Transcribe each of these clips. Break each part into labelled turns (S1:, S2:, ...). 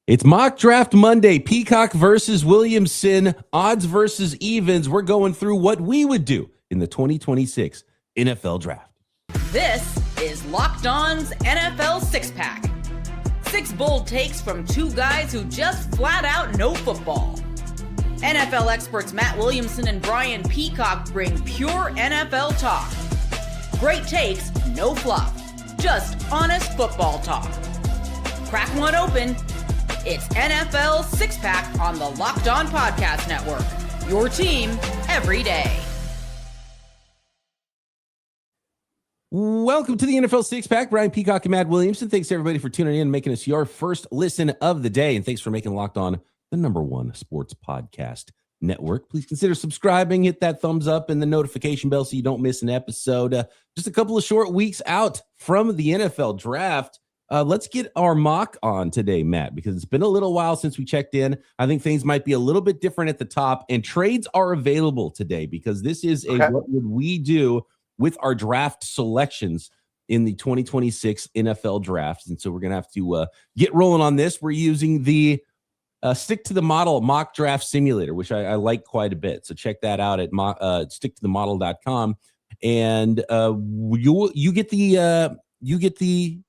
S1: It's Mock Draft Monday. Peacock versus Williamson, odds versus evens. We're going through what we would do in the 2026 NFL Draft.
S2: This is Locked On's NFL Six-Pack. 6 bold takes from 2 guys who just flat out know football. NFL experts Matt Williamson and Brian Peacock bring pure NFL talk. Great takes, no fluff, just honest football talk. Crack one open. It's NFL Six-Pack on the Locked On Podcast Network. Your team every day.
S1: Welcome to the NFL Six-Pack. Brian Peacock and Matt Williamson. Thanks, everybody, for tuning in and making us your first listen of the day. And thanks for making Locked On the #1 sports podcast network. Please consider subscribing, hit that thumbs up and the notification bell so you don't miss an episode. Just a couple of short weeks out from the NFL Draft. Let's get our mock on today, Matt, because it's been a little while since we checked in. I think things might be a little bit different at the top, and trades are available today because this is what would we do with our draft selections in the 2026 NFL Draft. And so we're going to have to get rolling on this. We're using the Stick to the Model Mock Draft Simulator, which I like quite a bit. So check that out at sticktothemodel.com. And you get the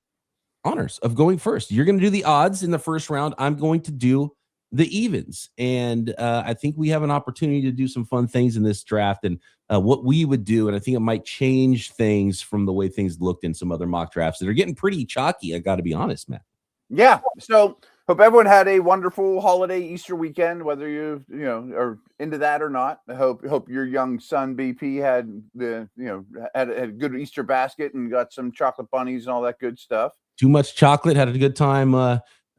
S1: honors of going first. You're going to do the odds in the first round. I'm going to do the evens. And I think we have an opportunity to do some fun things in this draft and what we would do. And I think it might change things from the way things looked in some other mock drafts that are getting pretty chalky. I got to be honest, Matt.
S3: Yeah. So hope everyone had a wonderful holiday Easter weekend, whether you are into that or not. I hope your young son BP had had a good Easter basket and got some chocolate bunnies and all that good stuff.
S1: Too much chocolate, had a good time.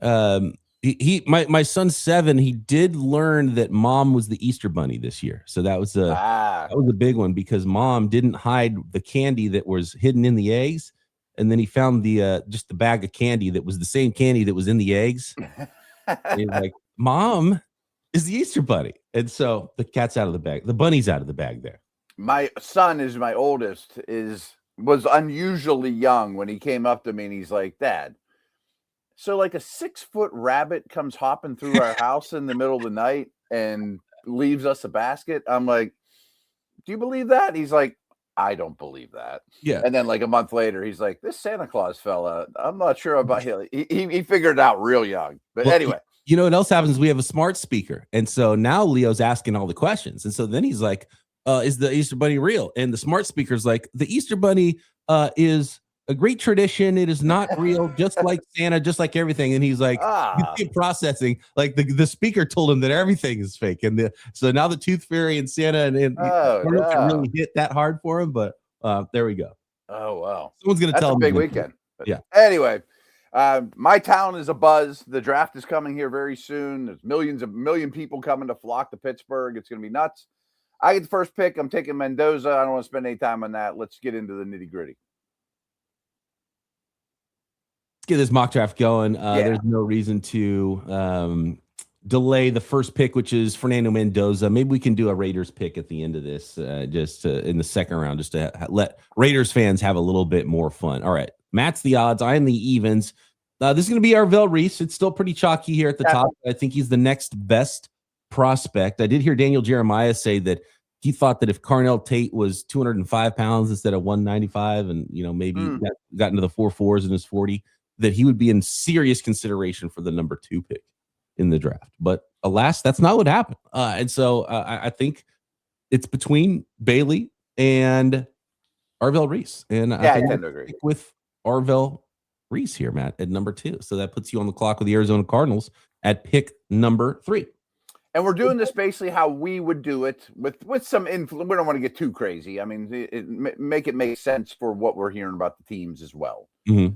S1: My son's 7. He did learn that mom was the Easter bunny this year. So that was a big one because mom didn't hide the candy that was hidden in the eggs. And then he found just the bag of candy that was the same candy that was in the eggs. And he's like, Mom is the Easter bunny. And so the cat's out of the bag. The bunny's out of the bag there.
S3: My son is my oldest, was unusually young when he came up to me and he's like, Dad, so like a 6-foot rabbit comes hopping through our house in the middle of the night and leaves us a basket. I'm like, do you believe that? He's like, I don't believe that.
S1: Yeah.
S3: And then like a month later, he's like, this Santa Claus fella, I'm not sure about him. He figured it out real young. But anyway.
S1: You know what else happens? We have a smart speaker. And so now Leo's asking all the questions. And so then he's like, is the Easter bunny real? And the smart speaker's like, the Easter bunny is a great tradition. It is not real, just like Santa, just like everything. And he's like, you keep processing. Like the speaker told him that everything is fake. And so now the Tooth Fairy and Santa and really hit that hard for him. But there we go.
S3: Oh, wow.
S1: Someone's going to tell him.
S3: That's a big weekend.
S1: Yeah.
S3: Anyway, my town is abuzz. The draft is coming here very soon. There's million people coming to flock to Pittsburgh. It's going to be nuts. I get the first pick. I'm taking Mendoza. I don't want to spend any time on that. Let's get into the nitty gritty.
S1: Let's get this mock draft going. There's no reason to delay the first pick, which is Fernando Mendoza. Maybe we can do a Raiders pick at the end of this, just in the second round, just to let Raiders fans have a little bit more fun. All right. Matt's the odds. I am the evens. This is going to be Arvel Reese. It's still pretty chalky here at the top. I think he's the next best prospect. I did hear Daniel Jeremiah say that he thought that if Carnell Tate was 205 pounds instead of 195 and maybe got into the 4.4s in his 40, that he would be in serious consideration for the number 2 pick in the draft. But alas, that's not what happened. And so I think it's between Bailey and Arvel Reese. And I tend to agree with Arvel Reese here, Matt, at number 2. So that puts you on the clock with the Arizona Cardinals at pick number 3.
S3: And we're doing this basically how we would do it with some influence. We don't want to get too crazy. I mean, make it make sense for what we're hearing about the teams as well.
S1: Mm-hmm.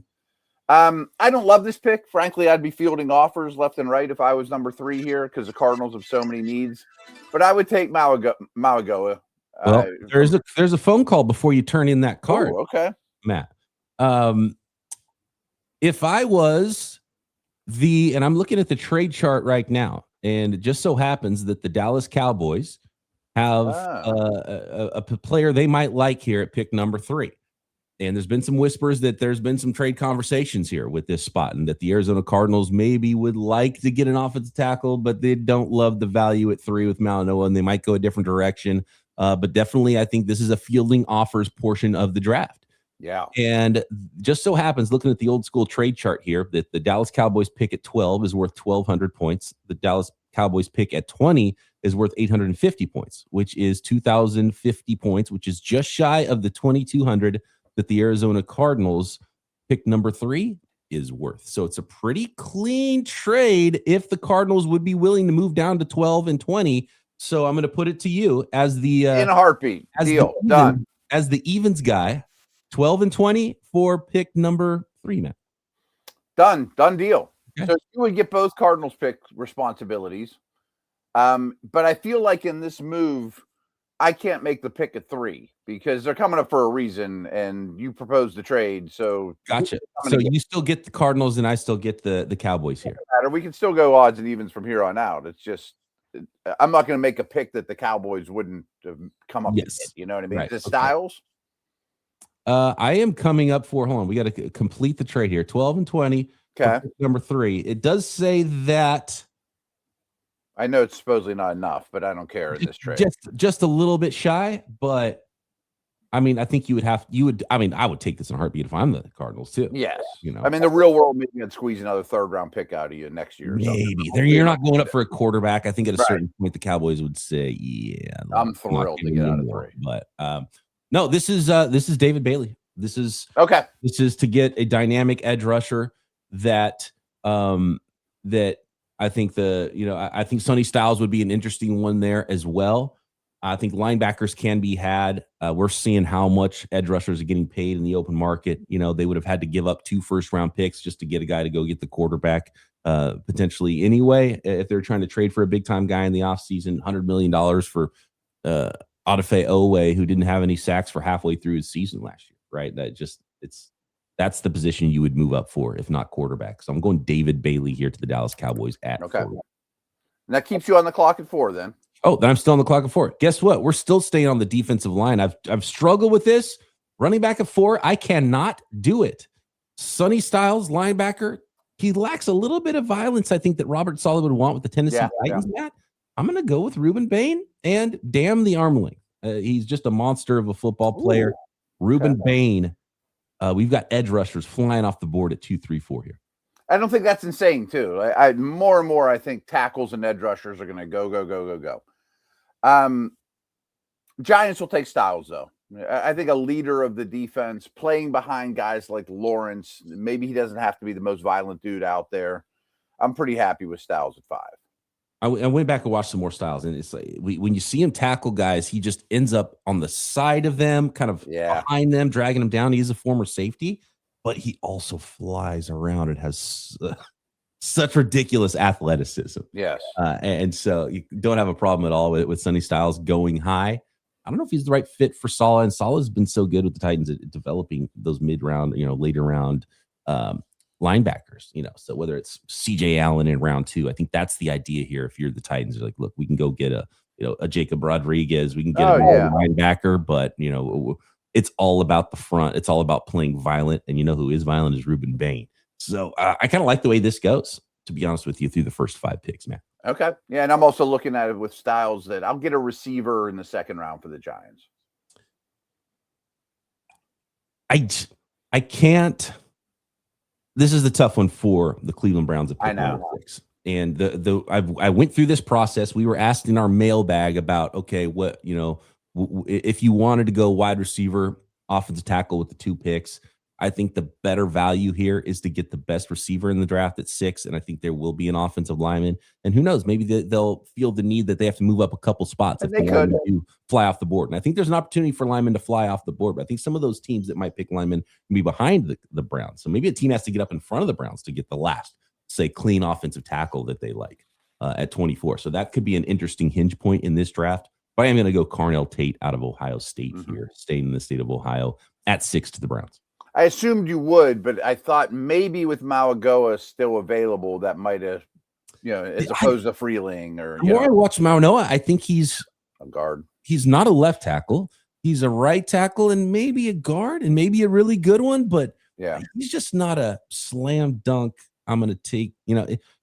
S3: I don't love this pick. Frankly, I'd be fielding offers left and right if I was number 3 here because the Cardinals have so many needs. But I would take Malagoa.
S1: Well, there's a phone call before you turn in that card.
S3: Oh, okay,
S1: Matt. If I was and I'm looking at the trade chart right now, and it just so happens that the Dallas Cowboys have a player they might like here at pick number 3. And there's been some whispers that there's been some trade conversations here with this spot, and that the Arizona Cardinals maybe would like to get an offensive tackle, but they don't love the value at 3 with Malinois, and they might go a different direction. But definitely, I think this is a fielding offers portion of the draft.
S3: Yeah.
S1: And just so happens, looking at the old school trade chart here, that the Dallas Cowboys pick at 12 is worth 1,200 points. The Dallas Cowboys pick at 20 is worth 850 points, which is 2,050 points, which is just shy of the 2,200 that the Arizona Cardinals pick number 3 is worth. So it's a pretty clean trade if the Cardinals would be willing to move down to 12 and 20. So I'm going to put it to you as the
S3: in a heartbeat deal done
S1: as the evens guy. 12 and 20 for pick number 3, man.
S3: Done deal.
S1: Okay.
S3: So you would get both Cardinals pick responsibilities. But I feel like in this move, I can't make the pick at 3 because they're coming up for a reason, and you proposed the trade. So
S1: gotcha. So you still get the Cardinals, and I still get the Cowboys here.
S3: We can still go odds and evens from here on out. It's just I'm not going to make a pick that the Cowboys wouldn't have come up with. You know what I mean?
S1: Right.
S3: The Styles.
S1: I am coming up for, hold on, we got to complete the trade here. 12 and 20.
S3: Okay.
S1: Number 3. It does say that.
S3: I know it's supposedly not enough, but I don't care in this trade.
S1: Just a little bit shy, but I mean, I think I would take this in a heartbeat if I'm the Cardinals too.
S3: Yes.
S1: You know,
S3: I mean, the real world, maybe I'd squeeze another 3rd round pick out of you next year.
S1: Maybe you're not going up for a quarterback. I think at a certain point, the Cowboys would say, yeah,
S3: I'm thrilled to get out of 3.
S1: But, no, this is David Bailey. This is to get a dynamic edge rusher that I think I think Sonny Styles would be an interesting one there as well. I think linebackers can be had. We're seeing how much edge rushers are getting paid in the open market. You know, they would have had to give up 2 first-round picks just to get a guy to go get the quarterback potentially anyway. If they're trying to trade for a big-time guy in the offseason, $100 million for Odafe Owe, who didn't have any sacks for halfway through his season last year, right? That's the position you would move up for, if not quarterback. So I'm going David Bailey here to the Dallas Cowboys at 4.
S3: And that keeps you on the clock at 4 then.
S1: Oh, then I'm still on the clock at 4. Guess what? We're still staying on the defensive line. I've struggled with this. Running back at 4, I cannot do it. Sonny Styles, linebacker, he lacks a little bit of violence, I think, that Robert Saleh would want with the Tennessee Titans. Matt. I'm going to go with Ruben Bain, and damn the arm length. He's just a monster of a football player. Ruben Bain. We've got edge rushers flying off the board at 2, 3, 4 here.
S3: I don't think that's insane too. I more and more I think tackles and edge rushers are going to go. Giants will take Styles though. I think a leader of the defense, playing behind guys like Lawrence. Maybe he doesn't have to be the most violent dude out there. I'm pretty happy with Styles at 5.
S1: I went back and watched some more Styles, and it's like when you see him tackle guys, he just ends up on the side of them, kind of behind them, dragging them down. He's a former safety, but he also flies around and has such ridiculous athleticism.
S3: Yes.
S1: And so you don't have a problem at all with Sonny Styles going high. I don't know if he's the right fit for Saleh, and Saleh has been so good with the Titans at developing those mid-round, later round linebackers, so whether it's CJ Allen in round 2, I think that's the idea here. If you're the Titans, you're like, look, we can go get a Jacob Rodriguez, we can get a linebacker, but it's all about the front. It's all about playing violent, and who is violent is Ruben Bain. So I kind of like the way this goes, to be honest with you, through the first 5 picks, man. Okay.
S3: Yeah, and I'm also looking at it with Styles that I'll get a receiver in the 2nd round for the Giants.
S1: I can't. This is the tough one for the Cleveland Browns at pick number 6. And I went through this process. We were asked in our mailbag about, okay, what, if you wanted to go wide receiver, offensive tackle with the 2 picks, I think the better value here is to get the best receiver in the draft at 6. And I think there will be an offensive lineman. And who knows, maybe they'll feel the need that they have to move up a couple spots if they want to fly off the board. And I think there's an opportunity for linemen to fly off the board. But I think some of those teams that might pick linemen can be behind the Browns. So maybe a team has to get up in front of the Browns to get the last, say, clean offensive tackle that they like at 24. So that could be an interesting hinge point in this draft. But I am going to go Carnell Tate out of Ohio State here, staying in the state of Ohio at 6 to the Browns.
S3: I assumed you would, but I thought maybe with Mauigoa still available, that might have, as opposed to Freeling or.
S1: The more I watch Mauigoa, I think he's
S3: a guard.
S1: He's not a left tackle. He's a right tackle and maybe a guard and maybe a really good one, but he's just not a slam dunk. I'm going to take,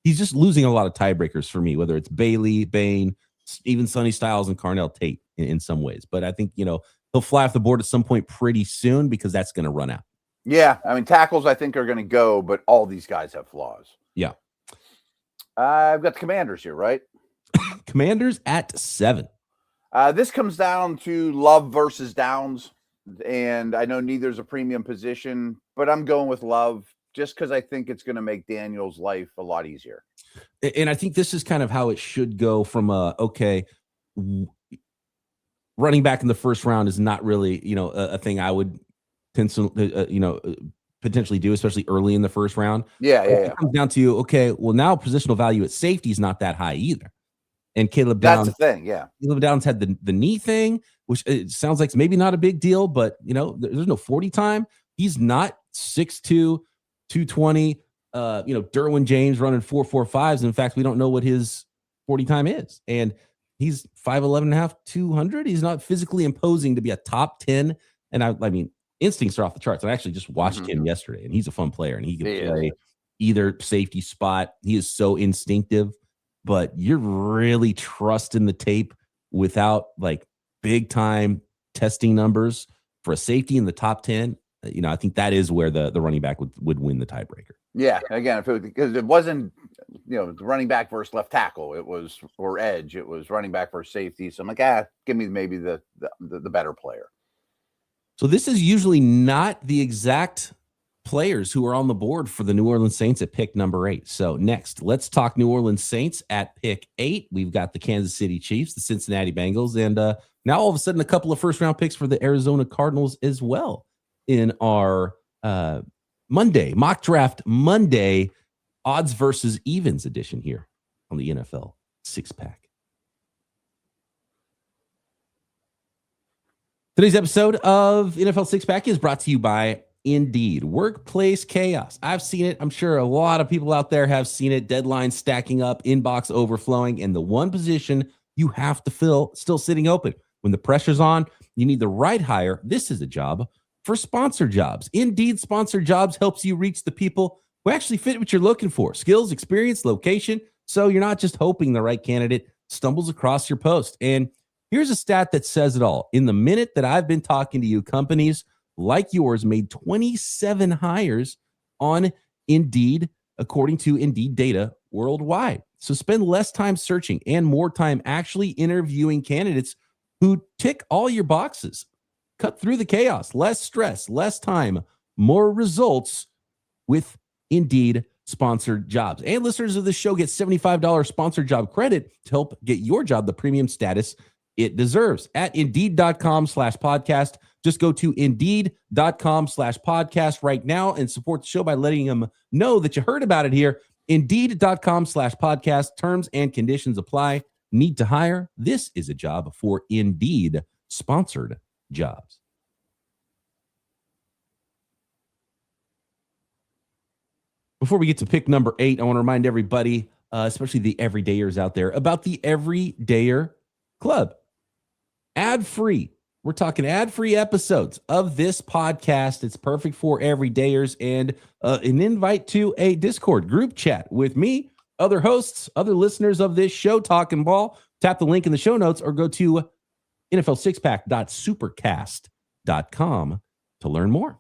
S1: he's just losing a lot of tiebreakers for me, whether it's Bailey, Bain, even Sonny Styles and Carnell Tate in some ways. But I think, he'll fly off the board at some point pretty soon because that's going to run out.
S3: Yeah. I mean, tackles I think are going to go, but all these guys have flaws.
S1: Yeah.
S3: I've got the Commanders here, right?
S1: Commanders at 7.
S3: This comes down to Love versus Downs. And I know neither's a premium position, but I'm going with Love just because I think it's going to make Daniel's life a lot easier.
S1: And I think this is kind of how it should go from running back in the first round is not really, a thing I would potentially do, especially early in the first round. It comes down to, now positional value at safety is not that high either. And Caleb Downs,
S3: that's the thing. Yeah.
S1: Caleb Downs had the knee thing, which it sounds like it's maybe not a big deal, but there's no 40 time. He's not 6'2", 220. Derwin James running 4.45s. In fact, we don't know what his 40 time is. And he's 5'11 and a half, 200. He's not physically imposing to be a top 10. And I mean, instincts are off the charts. I actually just watched him yesterday, and he's a fun player, and he can play either safety spot. He is so instinctive, but you're really trusting the tape without like big time testing numbers for a safety in the top 10. I think that is where the running back would win the tiebreaker.
S3: Yeah. Again, because it wasn't, the running back versus left tackle, or edge, it was running back versus safety. So I'm like, give me maybe the better player.
S1: So this is usually not the exact players who are on the board for the New Orleans Saints at pick number 8. So next, let's talk New Orleans Saints at pick 8. We've got the Kansas City Chiefs, the Cincinnati Bengals, and now all of a sudden a couple of first-round picks for the Arizona Cardinals as well in our Monday, mock draft Monday, odds versus evens edition here on the NFL 6-pack. Today's episode of NFL 6-pack is brought to you by Indeed. Workplace chaos. I've seen it. I'm sure a lot of people out there have seen it. Deadlines stacking up, inbox overflowing, and the one position you have to fill still sitting open. When the pressure's on, you need the right hire. This is a job for sponsored jobs. Indeed Sponsored Jobs helps you reach the people who actually fit what you're looking for. Skills, experience, location. So you're not just hoping the right candidate stumbles across your post. And here's a stat that says it all. In the minute that I've been talking to you, companies like yours made 27 hires on Indeed, according to Indeed data worldwide. So spend less time searching and more time actually interviewing candidates who tick all your boxes. Cut through the chaos, less stress, less time, more results with Indeed Sponsored Jobs. And listeners of this show get $75 sponsored job credit to help get your job the premium status it deserves at Indeed.com/podcast. Just go to Indeed.com/podcast right now and support the show by letting them know that you heard about it here. Indeed.com/podcast. Terms and conditions apply. Need to hire? This is a job for Indeed Sponsored Jobs. Before we get to pick number 8, I want to remind everybody, especially the everydayers out there, about the Everydayer Club. Ad-free. We're talking ad-free episodes of this podcast. It's perfect for everydayers, and an invite to a Discord group chat with me, other hosts, other listeners of this show, Talking Ball. Tap the link in the show notes or go to NFL6pack.supercast.com to learn more.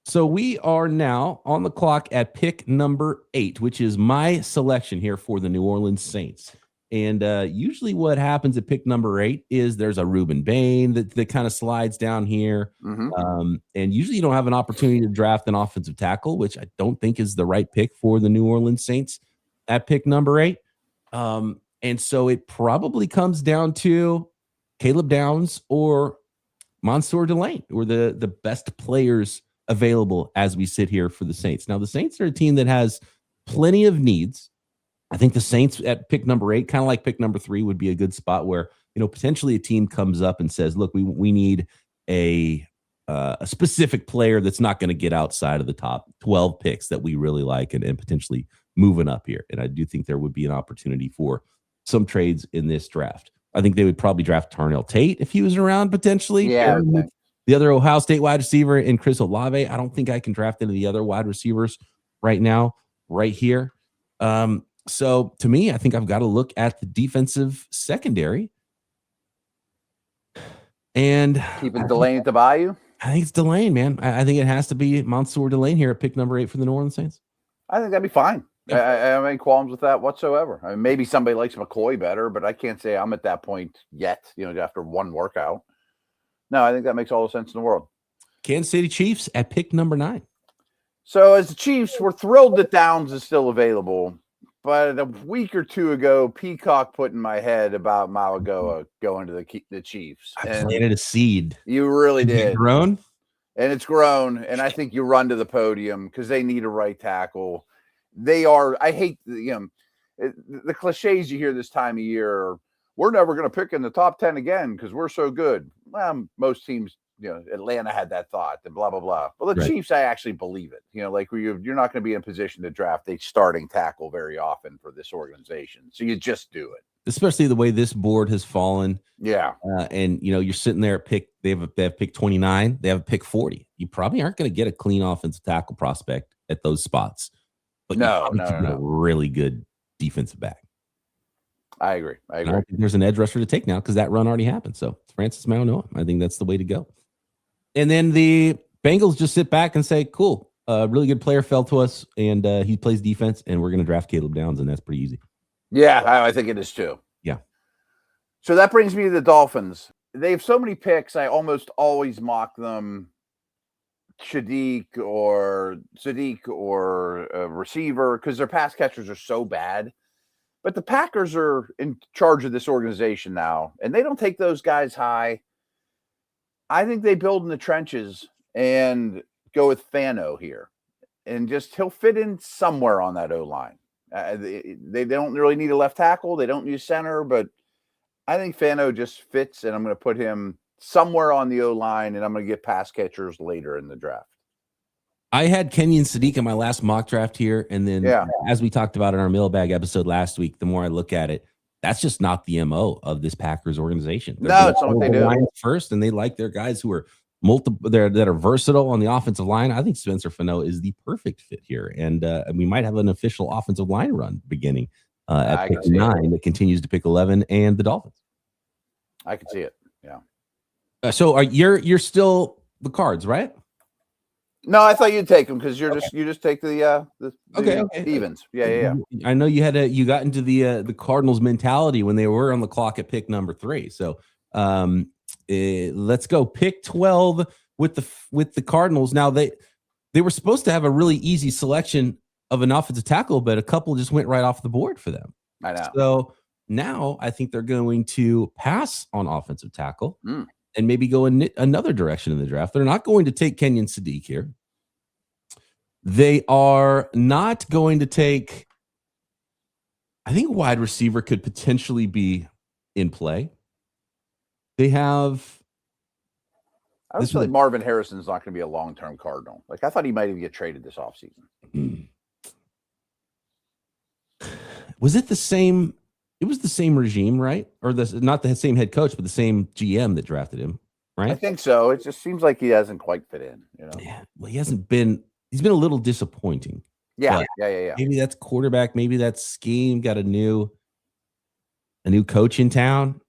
S1: So we are now on the clock at pick number 8, which is my selection here for the New Orleans Saints. And usually what happens at pick number 8 is there's a Reuben Bain that kind of slides down here. And usually you don't have an opportunity to draft an offensive tackle, which I don't think is the right pick for the New Orleans Saints at pick number 8. And so it probably comes down to Caleb Downs or Mansour Delane, or the best players available as we sit here for the Saints. Now, the Saints are a team that has plenty of needs. I think the Saints at pick number 8, kind of like pick number 3, would be a good spot where, potentially a team comes up and says, look, we need a specific player that's not going to get outside of the top 12 picks that we really like and potentially moving up here. And I do think there would be an opportunity for some trades in this draft. I think they would probably draft Carnell Tate if he was around potentially.
S3: Yeah.
S1: The other Ohio State wide receiver and Chris Olave. I don't think I can draft any of the other wide receivers right now, right here. So to me, I think I've got to look at the defensive secondary. And
S3: keeping Delane at the Bayou.
S1: I think it's Delane, man. I think it has to be Mansour Delane here at pick number 8 for the New Orleans Saints.
S3: I think that'd be fine. I have any qualms with that whatsoever. I mean, maybe somebody likes McCoy better, but I can't say I'm at that point yet, after one workout. No, I think that makes all the sense in the world.
S1: Kansas City Chiefs at pick number 9.
S3: So as the Chiefs, we're thrilled that Downs is still available. But a week or two ago, Peacock put in my head about Malagoa going to the Chiefs.
S1: I planted a seed.
S3: You really did.
S1: It's grown?
S3: And it's grown. And I think you run to the podium because they need a right tackle. They are, I hate, the cliches you hear this time of year. We're never going to pick in the top 10 again because we're so good. Well, most teams, Atlanta had that thought and blah, blah, blah. Well, the Chiefs, I actually believe it. You're not going to be in a position to draft a starting tackle very often for this organization. So you just do it.
S1: Especially the way this board has fallen.
S3: Yeah.
S1: And, you're sitting there at pick, they have pick 29. They have a pick 40. You probably aren't going to get a clean offensive tackle prospect at those spots. But
S3: no.
S1: A really good defensive back.
S3: I agree.
S1: I think there's an edge rusher to take now because that run already happened. So it's Francis Maunoa. I think that's the way to go. And then the Bengals just sit back and say, cool, really good player fell to us, and he plays defense, and we're going to draft Caleb Downs, and that's pretty easy.
S3: Yeah, I think it is too.
S1: Yeah.
S3: So that brings me to the Dolphins. They have so many picks, I almost always mock them. Sadiq or a receiver because their pass catchers are so bad. But the Packers are in charge of this organization now, and they don't take those guys high. I think they build in the trenches and go with Fano here. And he'll fit in somewhere on that O-line. They don't really need a left tackle. They don't need a center, but I think Fano just fits, and I'm going to put him somewhere on the O-line, and I'm going to get pass catchers later in the draft.
S1: I had Kenyon Sadiq in my last mock draft here, and then as we talked about in our mailbag episode last week, the more I look at it, that's just not the MO of this Packers organization.
S3: No, it's not what they do.
S1: First, and they like their guys who are that are versatile on the offensive line. I think Spencer Fano is the perfect fit here, and we might have an official offensive line run beginning at pick 9 that continues to pick 11 and the Dolphins.
S3: I can see it. Yeah.
S1: So you're still the Cards, right?
S3: No, I thought you'd take them because you just take the evens. Yeah.
S1: I know you got into the Cardinals mentality when they were on the clock at pick number 3. So let's go pick 12 with the Cardinals. Now they were supposed to have a really easy selection of an offensive tackle, but a couple just went right off the board for them.
S3: I know.
S1: So now I think they're going to pass on offensive tackle. And maybe go in another direction in the draft. They're not going to take Kenyon Sadiq here. They are not going to take, I think wide receiver could potentially be in play. They have.
S3: I was like Marvin Harrison's not going to be a long-term Cardinal. Like I thought he might even get traded this offseason.
S1: Was it the same? It was the same regime, right? Or not the same head coach, but the same GM that drafted him, right?
S3: I think so. It just seems like he hasn't quite fit in,
S1: Yeah. Well, he's been a little disappointing.
S3: Yeah.
S1: Maybe that's quarterback. Maybe that's scheme. Got a new coach in town.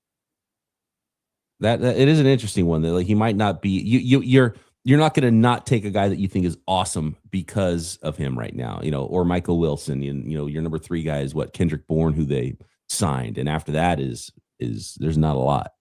S1: That it is an interesting one. That he might not be. You're not going to not take a guy that you think is awesome because of him right now, or Michael Wilson. Your number 3 guy is Kendrick Bourne, who they signed, and after that is there's not a lot.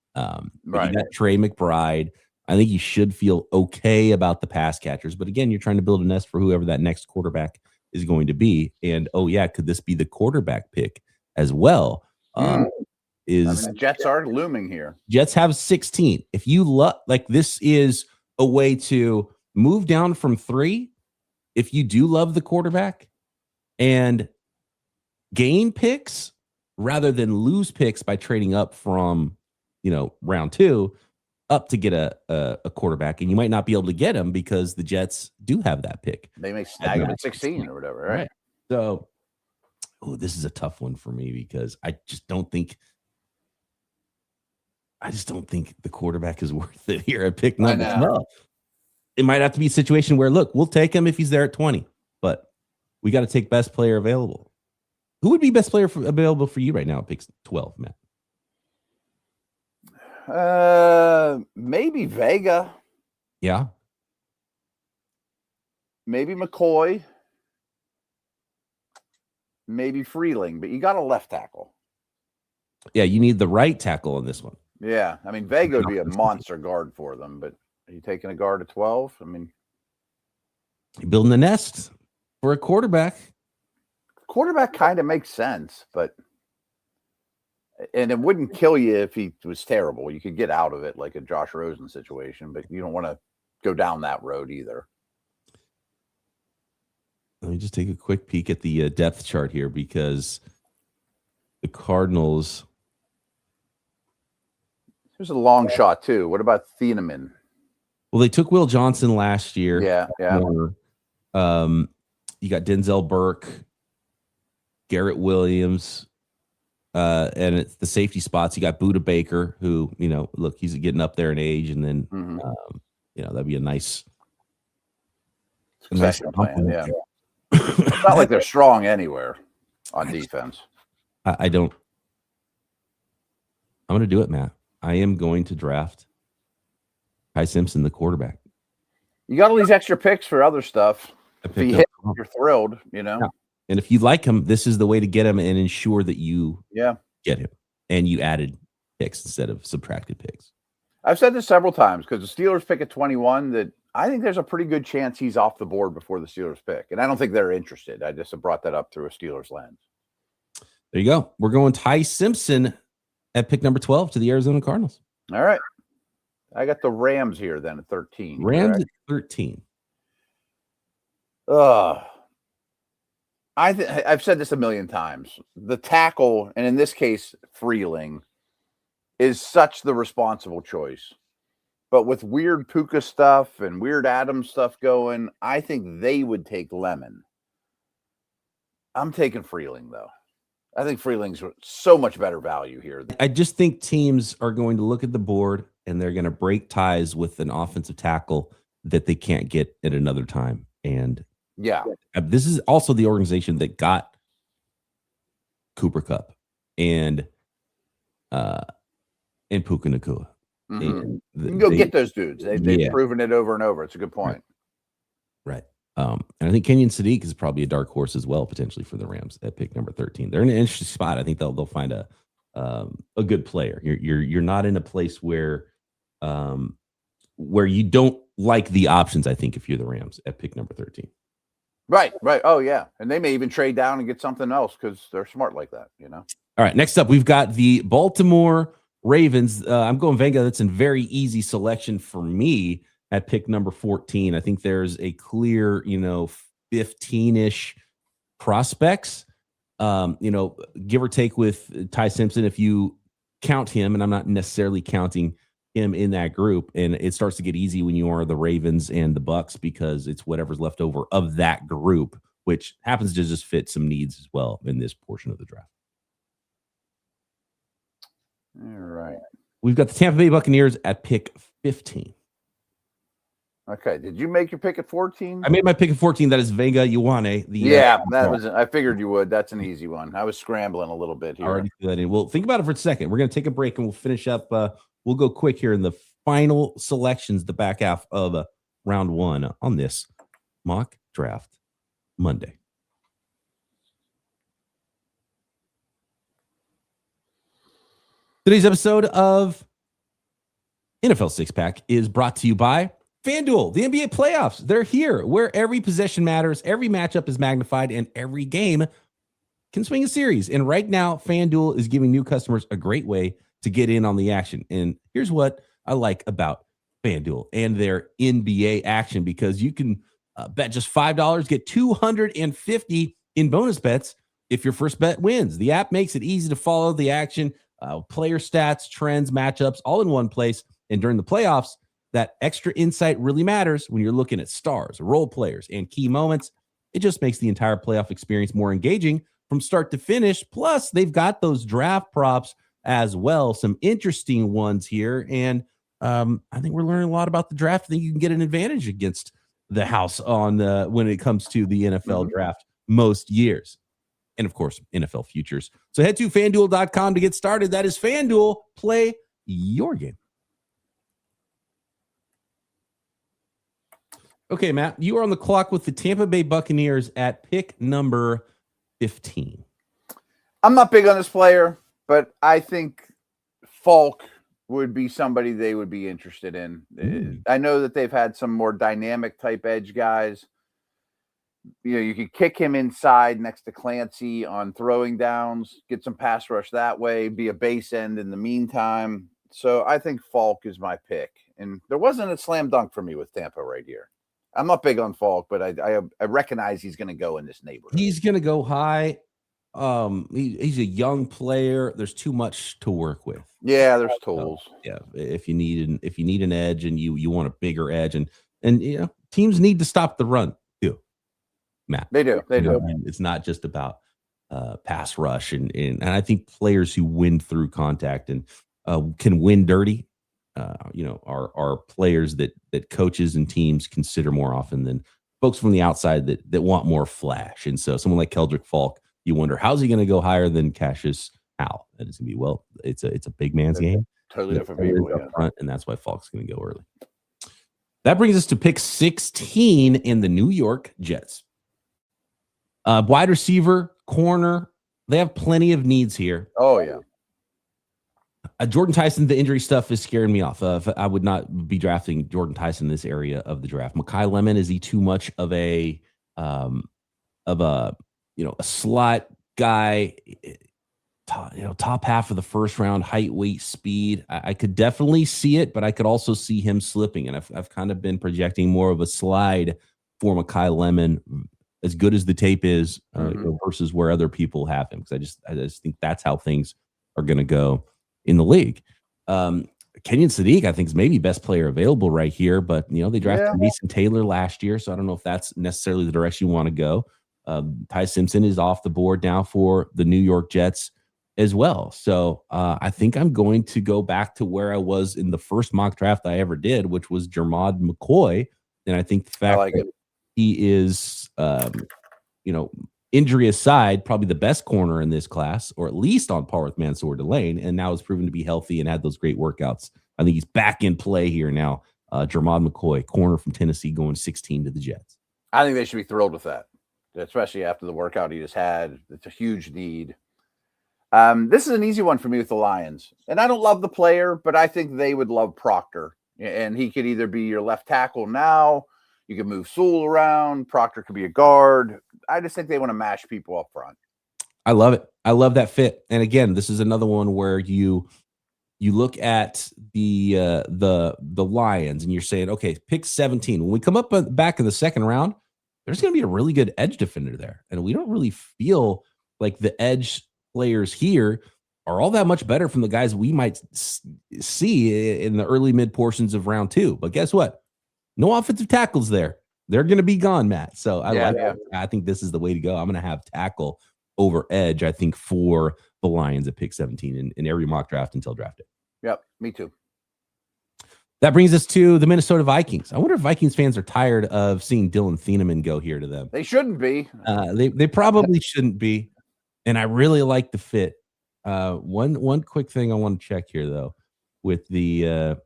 S1: Right. You got Trey McBride. I think you should feel okay about the pass catchers, but again, you're trying to build a nest for whoever that next quarterback is going to be. And could this be the quarterback pick as well?
S3: The Jets are looming here.
S1: Jets have 16. If you this is a way to move down from 3. If you do love the quarterback and gain picks rather than lose picks by trading up from, round 2 up to get a quarterback, and you might not be able to get him because the Jets do have that pick.
S3: They may snag him at 16 or whatever, right?
S1: So, this is a tough one for me because I just don't think I just don't think the quarterback is worth it here at pick number 12. It might have to be a situation where, look, we'll take him if he's there at 20, but we got to take best player available. Who would be best player available for you right now at pick 12, Matt?
S3: Maybe Vega.
S1: Yeah.
S3: Maybe McCoy. Maybe Freeling, but you got a left tackle.
S1: Yeah, you need the right tackle on this one.
S3: Yeah, I mean, Vega would be a monster guard for them, but are you taking a guard at 12? I mean,
S1: you're building a nest for a quarterback.
S3: Quarterback kind of makes sense, and it wouldn't kill you if he was terrible. You could get out of it like a Josh Rosen situation, but you don't want to go down that road either.
S1: Let me just take a quick peek at the depth chart here because the Cardinals.
S3: There's a long shot too. What about Thieneman?
S1: Well, they took Will Johnson last year.
S3: Yeah.
S1: You got Denzel Burke, Garrett Williams, and it's the safety spots. You got Budda Baker, who, look, he's getting up there in age, and then that'd be a nice
S3: succession plan. Yeah. It's not like they're strong anywhere on defense.
S1: I'm going to do it, Matt. I am going to draft Ty Simpson, the quarterback.
S3: You got all these extra picks for other stuff. If you hit, you're thrilled, Yeah.
S1: And if you like him, this is the way to get him and ensure that you get him. And you added picks instead of subtracted picks.
S3: I've said this several times because the Steelers pick at 21 that I think there's a pretty good chance he's off the board before the Steelers pick. And I don't think they're interested. I just brought that up through a Steelers lens.
S1: There you go. We're going Ty Simpson at pick number 12 to the Arizona Cardinals.
S3: All right. I got the Rams here then at 13.
S1: Rams correct? At 13.
S3: I've said this a million times. The tackle, and in this case, Freeling, is such the responsible choice. But with weird Puka stuff and weird Adams stuff going, I think they would take Lemon. I'm taking Freeling, though. I think Freeling's so much better value here.
S1: I just think teams are going to look at the board and they're going to break ties with an offensive tackle that they can't get at another time. And this is also the organization that got Cooper Kupp and Puka Nacua.
S3: Mm-hmm. You can go get those dudes. They've proven it over and over. It's a good point.
S1: Right. And I think Kenyon Sadiq is probably a dark horse as well, potentially for the Rams at pick number 13. They're in an interesting spot. I think they'll find a good player. You're not in a place where you don't like the options. I think if you're the Rams at pick number 13.
S3: Right. Oh yeah, and they may even trade down and get something else because they're smart like that. All
S1: right. Next up, we've got the Baltimore Ravens. I'm going Venga. That's a very easy selection for me at pick number 14. I think there's a clear, 15-ish prospects, give or take with Ty Simpson, if you count him, and I'm not necessarily counting him in that group. And it starts to get easy when you are the Ravens and the Bucks because it's whatever's left over of that group, which happens to just fit some needs as well in this portion of the draft.
S3: All right.
S1: We've got the Tampa Bay Buccaneers at pick 15.
S3: Okay. Did you make your pick at 14?
S1: I made my pick at 14. That is Vega Ioane.
S3: I figured you would. That's an easy one. I was scrambling a little bit here.
S1: Already threw that in. Well, think about it for a second. We're going to take a break and we'll finish up. We'll go quick here in the final selections, the back half of round one on this mock draft Monday. Today's episode of NFL Six Pack is brought to you by FanDuel. The NBA playoffs, they're here, where every possession matters, every matchup is magnified, and every game can swing a series. And right now, FanDuel is giving new customers a great way to get in on the action. And here's what I like about FanDuel and their NBA action, because you can bet just $5, get $250 in bonus bets if your first bet wins. The app makes it easy to follow the action, player stats, trends, matchups, all in one place. And during the playoffs, that extra insight really matters when you're looking at stars, role players, and key moments. It just makes the entire playoff experience more engaging from start to finish. Plus, they've got those draft props as well. Some interesting ones here. And I think we're learning a lot about the draft. I think you can get an advantage against the house on when it comes to the NFL draft most years. And of course, NFL futures. So head to FanDuel.com to get started. That is FanDuel. Play your game. Okay, Matt, you are on the clock with the Tampa Bay Buccaneers at pick number 15.
S3: I'm not big on this player, but I think Falk would be somebody they would be interested in. I know that they've had some more dynamic type edge guys. You could kick him inside next to Clancy on throwing downs, get some pass rush that way, be a base end in the meantime. So I think Falk is my pick. And there wasn't a slam dunk for me with Tampa right here. I'm not big on Falk, but I recognize he's going to go in this neighborhood. He's
S1: going to go high. He's a young player. There's too much to work with.
S3: Yeah, there's tools.
S1: If you need an edge and you want a bigger edge, and teams need to stop the run too, Matt.
S3: They do.
S1: It's not just about pass rush, and I think players who win through contact and can win dirty, are players that coaches and teams consider more often than folks from the outside that want more flash. And so someone like Keldrick Falk, you wonder, how's he going to go higher than Cassius Howell? And it's going to be, it's a big man's game.
S3: Totally different people
S1: up front, and that's why Falk's going to go early. That brings us to pick 16 in the New York Jets. Wide receiver, corner, they have plenty of needs here.
S3: Oh, yeah.
S1: Jordan Tyson, the injury stuff is scaring me off. I would not be drafting Jordan Tyson in this area of the draft. Mekhi Lemon, is he too much of a slot guy? Top half of the first round, height, weight, speed. I could definitely see it, but I could also see him slipping. And I've kind of been projecting more of a slide for Mekhi Lemon, as good as the tape is, versus where other people have him. Because I just think that's how things are going to go in the league. Kenyon Sadiq, I think, is maybe best player available right here, but they drafted Mason Taylor last year, so I don't know if that's necessarily the direction you want to go. Ty Simpson is off the board now for the New York Jets as well. So I think I'm going to go back to where I was in the first mock draft I ever did, which was Jermod McCoy. And I think the fact that he is, injury aside, probably the best corner in this class, or at least on par with Mansour Delane, and now has proven to be healthy and had those great workouts. I think he's back in play here now. Jermod McCoy, corner from Tennessee, going 16 to the Jets.
S3: I think they should be thrilled with that, especially after the workout he just had. It's a huge need. This is an easy one for me with the Lions. And I don't love the player, but I think they would love Proctor. And he could either be your left tackle now. You can move Sewell around. Proctor could be a guard. I just think they want to mash people up front.
S1: I love it. I love that fit. And again, this is another one where you look at the Lions and you're saying, okay, pick 17. When we come up back in the second round, there's going to be a really good edge defender there. And we don't really feel like the edge players here are all that much better from the guys we might see in the early mid portions of round 2. But guess what? No offensive tackles there. They're going to be gone, Matt. So I think this is the way to go. I'm going to have tackle over edge, I think, for the Lions at pick 17 in every mock draft until draft day.
S3: Yep, me too.
S1: That brings us to the Minnesota Vikings. I wonder if Vikings fans are tired of seeing Dylan Thieneman go here to them.
S3: They shouldn't be.
S1: They probably shouldn't be. And I really like the fit. One quick thing I want to check here, though, with the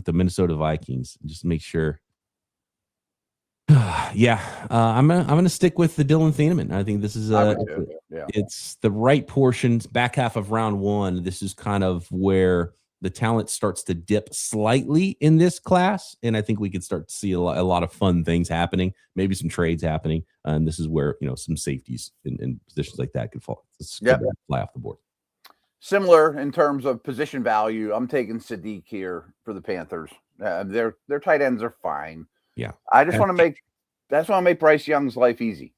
S1: Minnesota Vikings, just to make sure. I'm gonna stick with the Dylan Thieneman. I think this is it's the right portions. Back half of round 1, this is kind of where the talent starts to dip slightly in this class, and I think we could start to see a lot of fun things happening, maybe some trades happening, and this is where some safeties in positions like that could fly off the board.
S3: Similar in terms of position value, I'm taking Sadiq here for the Panthers. Their tight ends are fine.
S1: Yeah,
S3: I just want to make Bryce Young's life easy.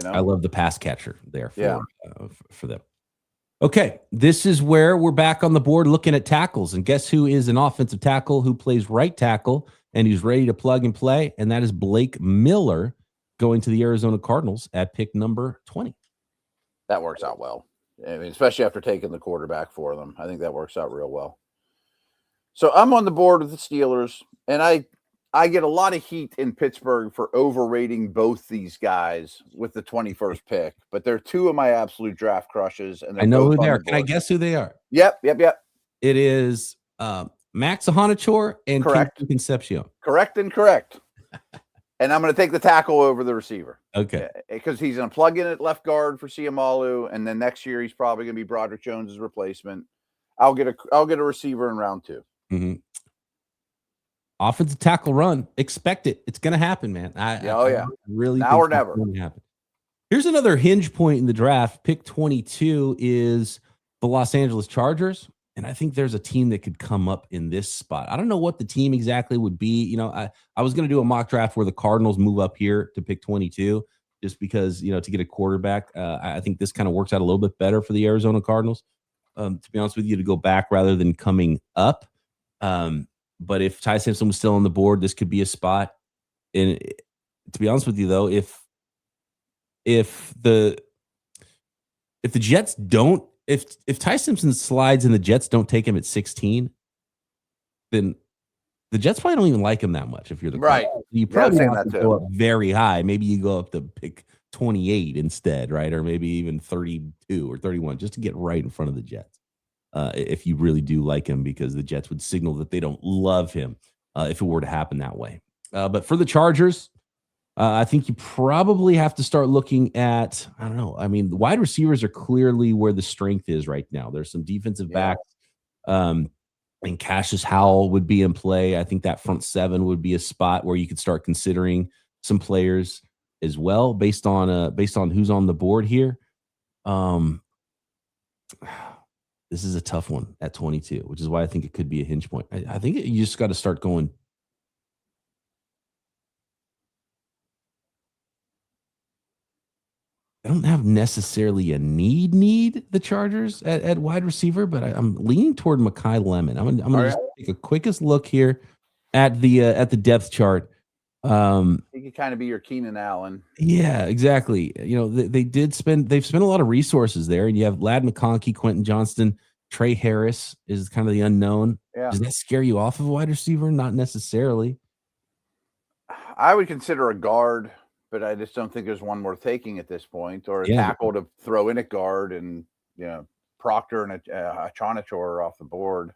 S1: I love the pass catcher there for them. Okay, this is where we're back on the board looking at tackles, and guess who is an offensive tackle who plays right tackle and who's ready to plug and play, and that is Blake Miller going to the Arizona Cardinals at pick number 20.
S3: That works out well. I mean, especially after taking the quarterback for them. I think that works out real well. So I'm on the board with the Steelers, and I get a lot of heat in Pittsburgh for overrating both these guys with the 21st pick, but they're two of my absolute draft crushes, and
S1: I know who they are. Can I guess who they are?
S3: Yep.
S1: It is Max Ahanachour and
S3: Correct.
S1: Concepcion.
S3: Correct and correct. And I'm going to take the tackle over the receiver.
S1: Okay.
S3: Because he's going to plug in at left guard for Siamalu, and then next year he's probably going to be Broderick Jones's replacement. I'll get a receiver in round 2.
S1: Mm-hmm. Offensive tackle run. Expect it. It's going to happen, man. I really
S3: now or never.
S1: Going to happen. Here's another hinge point in the draft. Pick 22 is the Los Angeles Chargers. And I think there's a team that could come up in this spot. I don't know what the team exactly would be. You know, I was going to do a mock draft where the Cardinals move up here to pick 22 just because, you know, to get a quarterback. I think this kind of works out a little bit better for the Arizona Cardinals, to be honest with you, to go back rather than coming up. But if Ty Simpson was still on the board, this could be a spot. And to be honest with you, though, if the Jets don't, if Ty Simpson slides and the Jets don't take him at 16, then the Jets probably don't even like him that much. If you're the
S3: right,
S1: you probably have to go up very high. Maybe you go up to pick 28 instead, right? Or maybe even 32 or 31, just to get right in front of the Jets. If you really do like him, because the Jets would signal that they don't love him if it were to happen that way. But for the Chargers, I think you probably have to start looking at, I don't know. I mean, the wide receivers are clearly where the strength is right now. There's some defensive backs, and Cassius Howell would be in play. I think that front 7 would be a spot where you could start considering some players as well, based on who's on the board here. This is a tough one at 22, which is why I think it could be a hinge point. I think you just got to start going. I don't have necessarily a need the Chargers at wide receiver, but I'm leaning toward Mekhi Lemon. I'm gonna just take a quickest look here at the depth chart.
S3: He could kind of be your Keenan Allen.
S1: Yeah, exactly. You know, they've spent a lot of resources there, and you have Ladd McConkey, Quentin Johnston, Trey Harris is kind of the unknown.
S3: Yeah.
S1: Does that scare you off of a wide receiver? Not necessarily.
S3: I would consider a guard, but I just don't think there's one worth taking at this point, or a tackle to throw in at guard, and Proctor and a Chonachor off the board.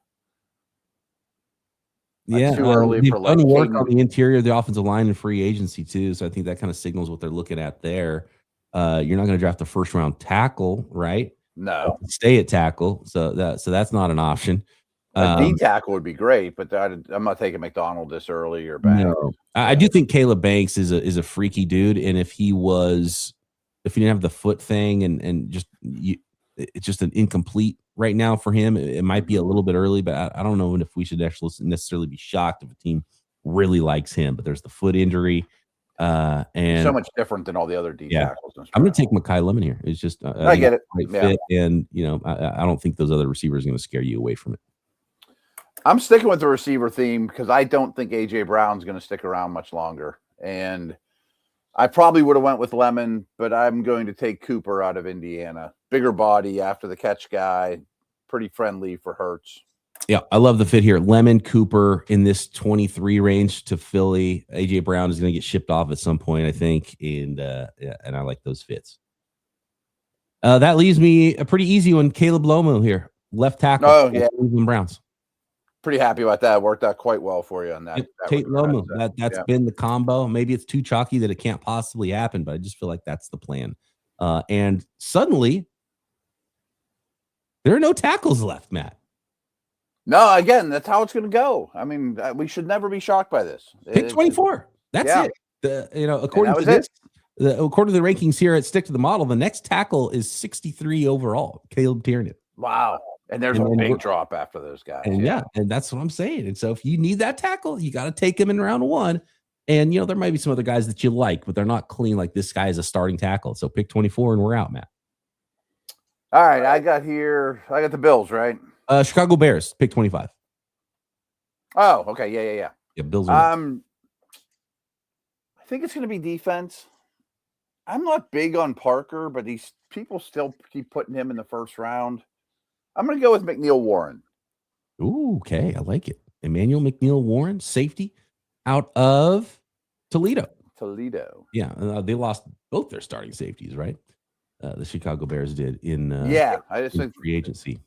S1: That's too early for like work on the interior of the offensive line and free agency too. So I think that kind of signals what they're looking at there. You're not going to draft a first round tackle, right?
S3: No,
S1: stay at tackle. So that's not an option.
S3: D tackle would be great, but I'm not taking McDonald this early or back.
S1: No. I do think Caleb Banks is a freaky dude, and if he didn't have the foot thing and it's just an incomplete right now for him, it might be a little bit early, but I don't know if we should actually necessarily be shocked if a team really likes him. But there's the foot injury, and
S3: so much different than all the other D tackles.
S1: I'm going to take Mekhi Lemon here. It's just
S3: I get it.
S1: Right fit, and I don't think those other receivers are going to scare you away from it.
S3: I'm sticking with the receiver theme because I don't think A.J. Brown's going to stick around much longer. And I probably would have went with Lemon, but I'm going to take Cooper out of Indiana. Bigger body, after the catch guy, pretty friendly for Hurts.
S1: Yeah, I love the fit here. Lemon, Cooper in this 23 range to Philly. A.J. Brown is going to get shipped off at some point, I think, and I like those fits. That leaves me a pretty easy one. Caleb Lomo here, left tackle.
S3: Oh, yeah.
S1: Cleveland Browns.
S3: Pretty happy about that. Worked out quite well for you on that.
S1: Tate Lomo. That's been the combo. Maybe it's too chalky that it can't possibly happen, but I just feel like that's the plan. And suddenly, there are no tackles left, Matt.
S3: No, again, that's how it's going to go. I mean, we should never be shocked by this.
S1: Pick 24. That's it. According to this, according to the rankings here at Stick to the Model, the next tackle is 63 overall. Caleb Tiernan.
S3: Wow. And there's a big drop after those guys.
S1: And and that's what I'm saying. And so if you need that tackle, you got to take him in round 1. And, there might be some other guys that you like, but they're not clean like this guy is a starting tackle. So pick 24 and we're out, Matt.
S3: All right. I got the Bills, right?
S1: Chicago Bears, pick 25.
S3: Oh, okay. Yeah.
S1: Yeah, Bills.
S3: I think it's going to be defense. I'm not big on Parker, but he's people still keep putting him in the first round. I'm going to go with McNeil Warren.
S1: Ooh, okay. I like it. Emmanuel McNeil Warren, safety out of Toledo. Yeah. They lost both their starting safeties, right? The Chicago Bears did in
S3: I just think
S1: free agency.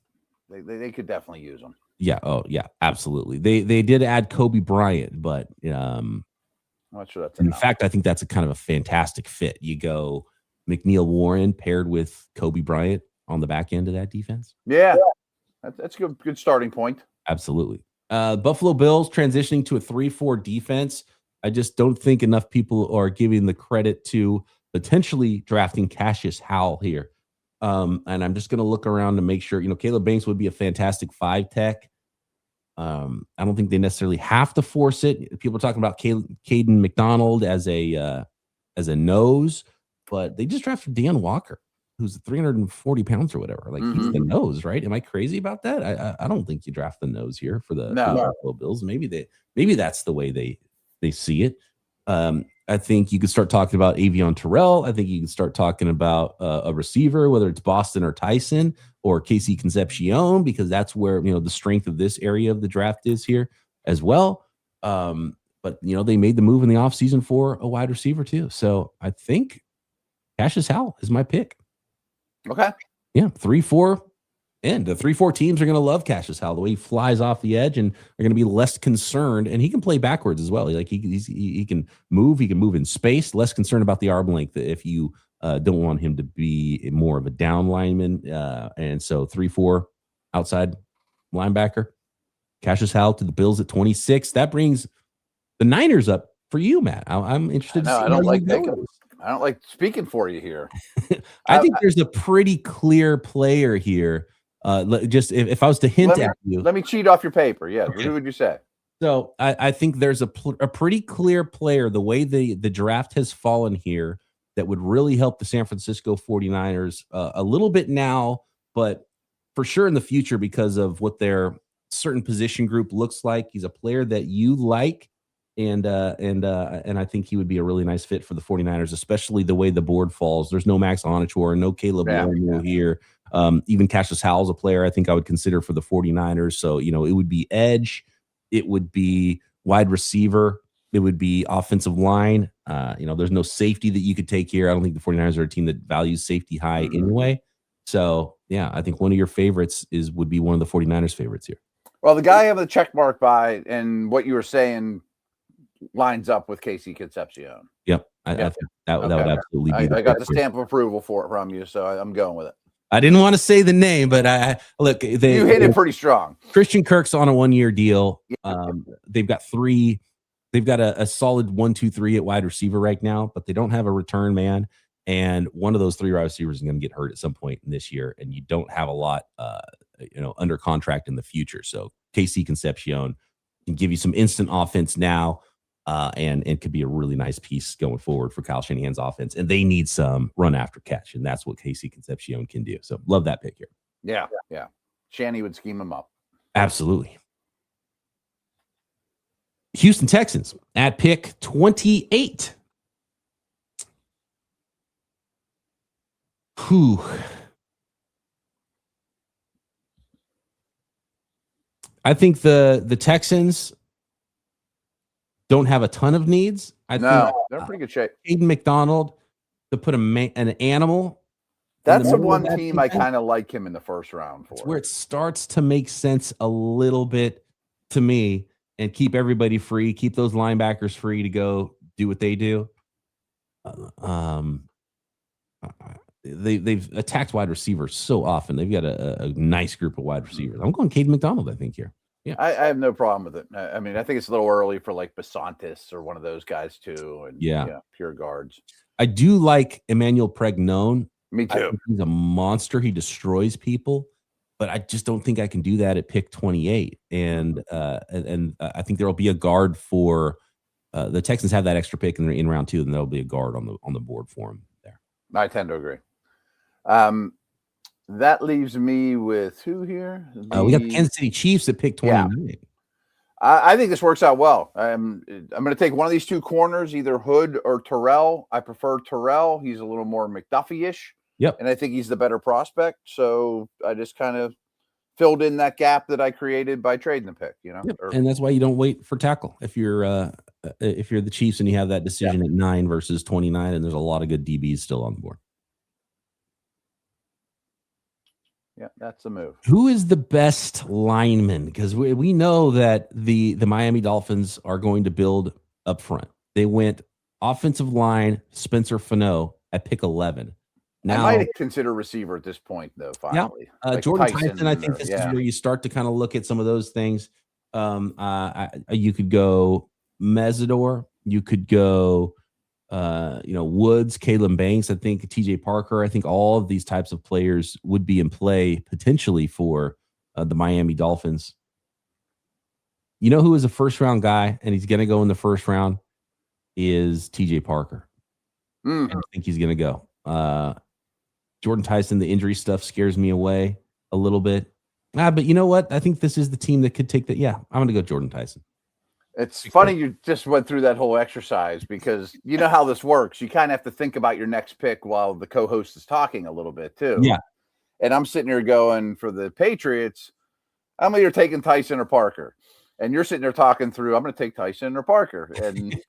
S3: They could definitely use them.
S1: Yeah. Oh, yeah. Absolutely. They did add Kobe Bryant, but
S3: I'm not sure that's
S1: in
S3: enough.
S1: fact, I think that's a kind of a fantastic fit. You go McNeil Warren paired with Kobe Bryant on the back end of that defense.
S3: Yeah. That's a good starting point.
S1: Absolutely. Buffalo Bills transitioning to a 3-4 defense. I just don't think enough people are giving the credit to potentially drafting Cassius Howell here. And I'm just going to look around to make sure, Caleb Banks would be a fantastic 5 tech. I don't think they necessarily have to force it. People are talking about Caden McDonald as a nose, but they just drafted Deion Walker, who's 340 pounds or whatever. Like he's the nose, right? Am I crazy about that? I don't think you draft the nose here for the Buffalo Bills. Maybe that's the way they see it. I think you could start talking about Avion Terrell. I think you can start talking about a receiver, whether it's Boston or Tyson or Casey Concepcion, because that's where the strength of this area of the draft is here as well. But they made the move in the offseason for a wide receiver too. So I think Cassius Howell is my pick.
S3: Okay.
S1: Yeah, 3-4. And the 3-4 teams are going to love Cassius Howell, the way he flies off the edge, and are going to be less concerned. And he can play backwards as well. He can move. He can move in space. Less concerned about the arm length if you don't want him to be more of a down lineman. And so 3-4 outside linebacker. Cassius Howell to the Bills at 26. That brings the Niners up for you, Matt. I'm interested to see.
S3: I don't like speaking for you here.
S1: I think there's a pretty clear player here. Just if I was to hint at you,
S3: let me cheat off your paper. Yeah, okay. Who would you say?
S1: So I think there's a pretty clear player, the way the draft has fallen here, that would really help the San Francisco 49ers a little bit now, but for sure in the future because of what their certain position group looks like. He's a player that you like, and I think he would be a really nice fit for the 49ers, especially the way the board falls. There's no Max Onachor, no Caleb Longmore here. Even Cassius Howell's a player I think I would consider for the 49ers. So, it would be edge. It would be wide receiver. It would be offensive line. There's no safety that you could take here. I don't think the 49ers are a team that values safety high anyway. So, yeah, I think one of your favorites would be one of the 49ers favorites here.
S3: Well, the guy I have the check mark by, and what you were saying lines up with Casey Concepcion.
S1: Yep. I think that would absolutely be.
S3: I got the stamp of approval from you, so I'm going with it.
S1: I didn't want to say the name, but you
S3: hit it pretty strong.
S1: Christian Kirk's on a 1-year deal. They've got a solid 1, 2, 3 at wide receiver right now, but they don't have a return man. And one of those 3 wide receivers is going to get hurt at some point in this year. And you don't have a lot, under contract in the future. So KC Concepcion can give you some instant offense now. And it could be a really nice piece going forward for Kyle Shanahan's offense. And they need some run after catch. And that's what Casey Concepcion can do. So love that pick here.
S3: Yeah. Shanny would scheme him up.
S1: Absolutely. Houston Texans at pick 28. I think the Texans don't have a ton of needs.
S3: They're in pretty good shape.
S1: Aiden McDonald to put an animal.
S3: That's the one team I kind of like him in the first round for.
S1: It's where it starts to make sense a little bit to me, and keep everybody free, keep those linebackers free to go do what they do. They've attacked wide receivers so often. They've got a nice group of wide receivers. I'm going Caden McDonald, I think, here. Yeah,
S3: I have no problem with it. I mean, I think it's a little early for like Basantis or one of those guys too. And pure guards.
S1: I do like Emmanuel Pregnon.
S3: Me too.
S1: He's a monster. He destroys people, but I just don't think I can do that at pick 28. And I think there will be a guard for the Texans have that extra pick in round 2, and there'll be a guard on the board for him there.
S3: I tend to agree. That leaves me with who here?
S1: We got the Kansas City Chiefs at pick 29.
S3: Yeah. I think this works out well. I'm going to take one of these 2 corners, either Hood or Terrell. I prefer Terrell. He's a little more McDuffie-ish.
S1: Yep.
S3: And I think he's the better prospect. So I just kind of filled in that gap that I created by trading the pick, you know.
S1: Yep. And that's why you don't wait for tackle if you're the Chiefs and you have that decision at 9 versus 29, and there's a lot of good DBs still on the board.
S3: Yeah, that's the move.
S1: Who is the best lineman? Because we know that the Miami Dolphins are going to build up front. They went offensive line, Spencer Fano at pick 11. Now,
S3: I might consider receiver at this point, though. Finally,
S1: like Jordan Tyson. I think this is where you start to kind of look at some of those things. You could go Mesidor. You could go, Woods, Caleb Banks. I think TJ Parker. I think all of these types of players would be in play potentially for the Miami Dolphins. You know who is a first round guy, and he's going to go in the first round is TJ Parker. I think he's going to go. Jordan Tyson, the injury stuff scares me away a little bit. But you know what? I think this is the team that could take that. Yeah, I'm going to go Jordan Tyson.
S3: It's funny you just went through that whole exercise because you know how this works. You kind of have to think about your next pick while the co-host is talking a little bit too.
S1: Yeah.
S3: And I'm sitting here going for the Patriots, I'm either taking Tyson or Parker. And you're sitting there talking through, I'm going to take Tyson or Parker. And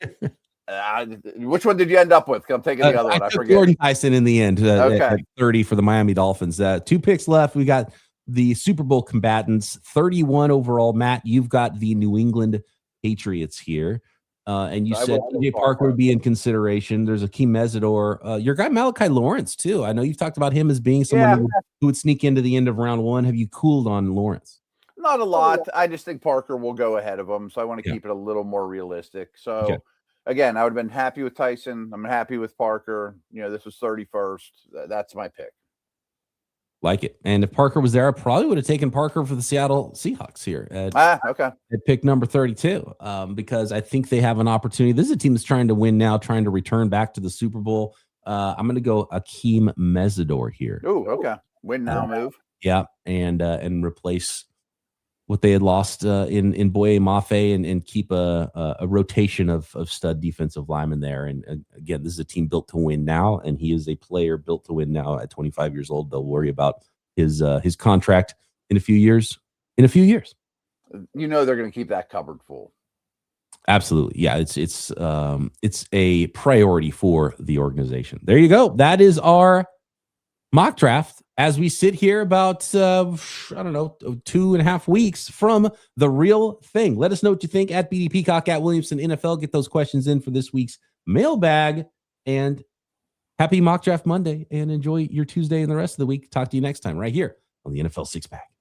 S3: which one did you end up with? I'm taking the other one. I forget.
S1: Jordan Tyson in the end at 30 for the Miami Dolphins. 2 picks left. We got the Super Bowl combatants, 31 overall. Matt, you've got the New England Patriots here. And you said TJ Parker would be in consideration. There's Akeem Mesidor. Your guy Malachi Lawrence, too. I know you've talked about him as being someone who would sneak into the end of round 1. Have you cooled on Lawrence?
S3: Not a lot. I just think Parker will go ahead of him. So I want to keep it a little more realistic. So again, I would have been happy with Tyson. I'm happy with Parker. This was 31st. That's my pick.
S1: Like it. And if Parker was there, I probably would have taken Parker for the Seattle Seahawks here at pick number 32 because I think they have an opportunity. This is a team that's trying to win now, trying to return back to the Super Bowl. I'm going to go Akeem Mesidor here.
S3: Oh, okay. Win now move.
S1: Yeah, and replace what they had lost in Boye Mafe and keep a rotation of stud defensive linemen there. And again, this is a team built to win now, and he is a player built to win now at 25 years old. They'll worry about his contract in a few years. They're
S3: going to keep that cupboard full.
S1: Absolutely. Yeah, it's a priority for the organization. There you go. That is our mock draft as we sit here about 2.5 weeks from the real thing. Let us know what you think at BD Peacock at Williamson NFL. Get those questions in for this week's mailbag, and happy mock draft Monday, and enjoy your Tuesday and the rest of the week. Talk to you next time right here on the NFL Six Pack.